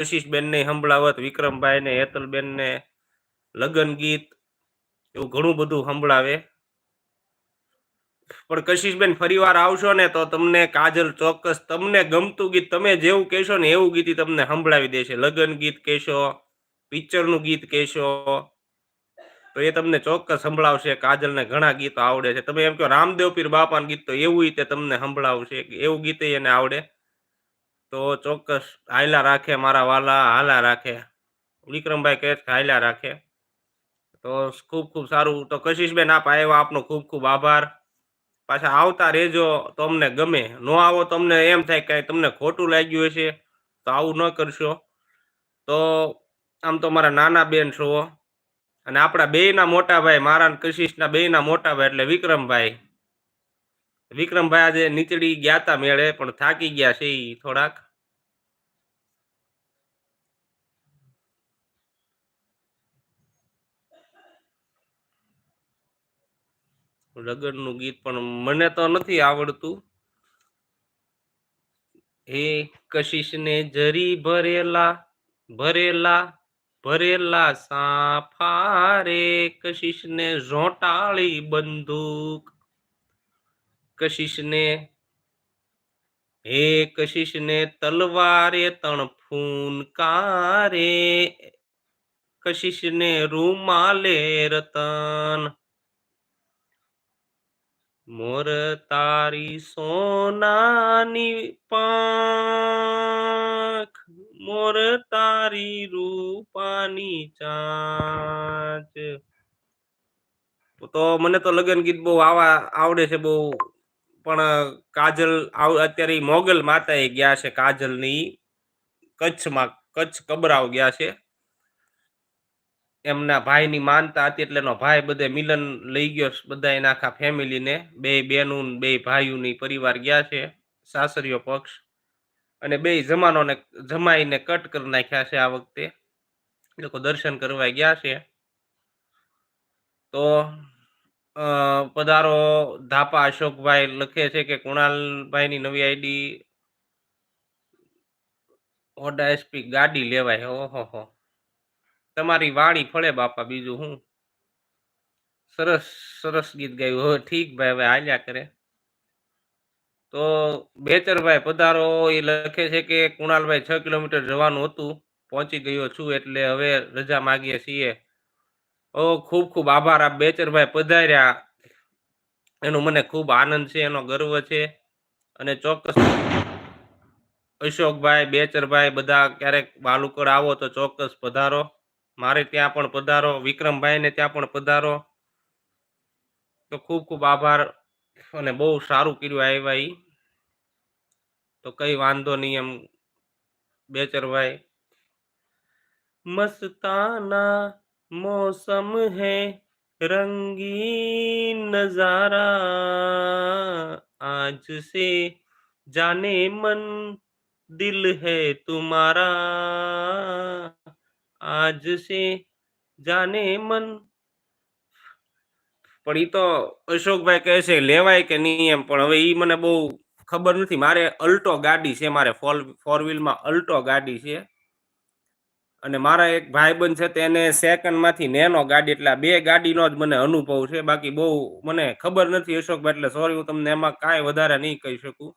કશિશબેન ને સંભળાવત, વિક્રમભાઈ ને હેતલબેન ને લગ્ન ગીત, એવું ઘણું બધું સંભળાવે. પણ કશિશબેન ફરીવાર આવશો ને તો તમને કાજલ ચોક્કસ તમને ગમતું ગીત, તમે જેવું કહેશો ને એવું ગીત તમને સંભળાવી દેશે. લગ્ન ગીત કહેશો, પિક્ચરનું ગીત કહેશો તો એ તમને ચોક્કસ સંભળાવશે. કાજલને ઘણા ગીતો આવડે છે. તમે એમ કહો રામદેવ પીર બાપાનું ગીત, તો એવું તે તમને સંભળાવશે. એવું ગીત એને આવડે. તો ચોક્કસ હાયલા રાખે મારા વાલા, હાલા રાખે. વિક્રમભાઈ કહે છે હાયલા રાખે. તો ખૂબ ખૂબ સારું. તો કશિશબેન આપ આવ્યા, આપનો ખૂબ ખૂબ આભાર. પાછા આવતા રહેજો તો અમને ગમે. નો આવો તો અમને એમ થાય કે તમને ખોટું લાગ્યું હશે, તો આવું ન કરશો. તો આમ તો મારા નાના બેન છો, અને આપણા બેયના મોટા ભાઈ, મારા કશિશના બેયના મોટા ભાઈ એટલે વિક્રમભાઈ. વિક્રમભાઈ આજે નીચડી ગયા તા મેળે, પણ થાકી ગયા છે ઈ થોડાક. લગ્નનું ગીત પણ મને તો નથી આવડતું. હે કશિશને જરી ભરેલા ભરેલા ભરેલા સાફા રે, કશિશને ઝોંટાળી બંદૂક. કશિશને હે કશિશને તલવારે તણ ફૂનકારે, કશિશને રૂમાલે રતન. મોર તારી સોનાની પાંખ, મોર તારી રૂપાની ચાંચ. તો મને તો લગ્ન ગીત બહુ આવા આવડે છે બહુ. પણ કાજલ અત્યારે મોગલ માતાએ ગયા છે. કાજલની કચ્છમાં, કચ્છ કબરાવ ગયા છે. એમના ભાઈની માનતા હતી એટલે એનો ભાઈ બધે મિલન લઈ ગયો બધા એના આખા ફેમિલીને. બે બેનું બે ભાઈઓની પરિવાર ગયા છે, સાસરીયો પક્ષ. અને બે જમાનોને જમાઈને કટ કરી નાખ્યા છે આ વખતે. એ લોકો દર્શન કરવા ગયા છે. તો પધારો ધાપા અશોકભાઈ લખે છે કે કુણાલભાઈની નવી આઈડી ઓડા એસપી ગાડી લેવાય. ઓહો, તમારી વાણી ફળે બાપા, બીજું હું. સરસ સરસ ગીત ગાયું. હવે ઠીક ભાઈ, હવે હાલ્યા કરે. તો બેચરભાઈ પધારો. એ લખે છે કે કુણાલભાઈ 6 કિલોમીટર જવાનું હતું, પહોંચી ગયો છું, એટલે હવે રજા માગીએ છીએ. ઓ ખૂબ ખૂબ આભાર. આ બેચરભાઈ પધાર્યા એનો મને ખૂબ આનંદ છે, એનો ગર્વ છે. અને ચોક્કસ અશોકભાઈ, બેચરભાઈ બધા ક્યારેક બાલુકડ આવો તો ચોક્કસ પધારો. મારે ત્યાં પણ પધારો, વિક્રમભાઈ ને ત્યાં પણ પધારો. તો ખૂબ ખૂબ આભાર. અને બહુ સારું કર્યું આવ્યા ઈ. તો કઈ વાંધો નહીં એમ બેચરભાઈ. મસ્તાના मौसम है रंगीन नजारा, आज से जाने मन दिल है तुम्हारा, आज से जाने મન. પણ ઈ તો અશોકભાઈ કહે છે લેવાય કે નહીં એમ, પણ હવે ઈ મને બહુ ખબર નથી. મારે અલ્ટો ગાડી છે, મારે ફોર વ્હીલમાં અલ્ટો ગાડી છે. અને મારા એક ભાઈબંધ છે તેને સેકન્ડમાંથી નેનો ગાડી, એટલે બે ગાડીનો જ મને અનુભવ છે. બાકી બહુ મને ખબર નથી અશોકભાઈ, એટલે સોરી, હું તમને એમાં કાંઈ વધારે નહીં કહી શકું.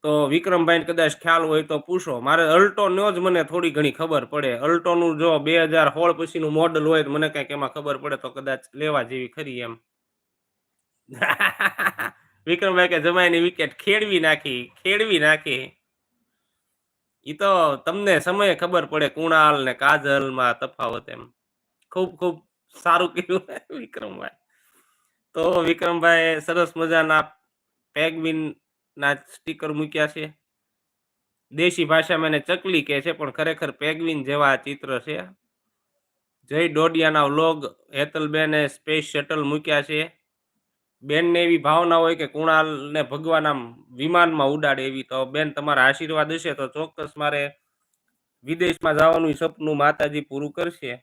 તો વિક્રમભાઈ કદાચ ખ્યાલ હોય તો પૂછો. મારે અલ્ટો નો જ મને થોડી ઘણી ખબર પડે. અલ્ટોનું જો 2016 પછીનું મોડલ હોય તો મને કંઈક એમાં ખબર પડે, તો કદાચ લેવા જેવી ખરી એમ. વિક્રમભાઈ કે જમાઈની વિકેટ ખેડવી નાખી. ઈ તો તમને સમયે ખબર પડે કુણાલ ને કાજલ માં તફાવત એમ. ખૂબ ખૂબ સારું કીધું વિક્રમભાઈ. તો વિક્રમભાઈ સરસ મજાના પેગ્વિન ના સ્ટીકર મૂક્યા છે. દેશી ભાષામાં એને ચકલી કહે છે, પણ ખરેખર પેગ્વિન જેવા ચિત્ર છે. જય ડોડિયાના વ્લોગ, હેતલબેને સ્પેસ શટલ મૂક્યા છે. બેનને એવી ભાવના હોય કે કુણાલને ભગવાન આમ વિમાનમાં ઉડાડે એવી. તો બેન તમારા આશીર્વાદ હશે તો ચોક્કસ મારે વિદેશમાં જવાનું સપનું માતાજી પૂરું કરશે.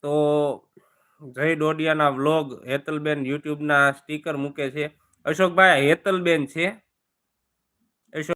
તો જય ડોડિયાના વ્લોગ, હેતલબેન યુટ્યુબના સ્ટીકર મૂકે છે. અશોકભાઈ હેતલબેન છે,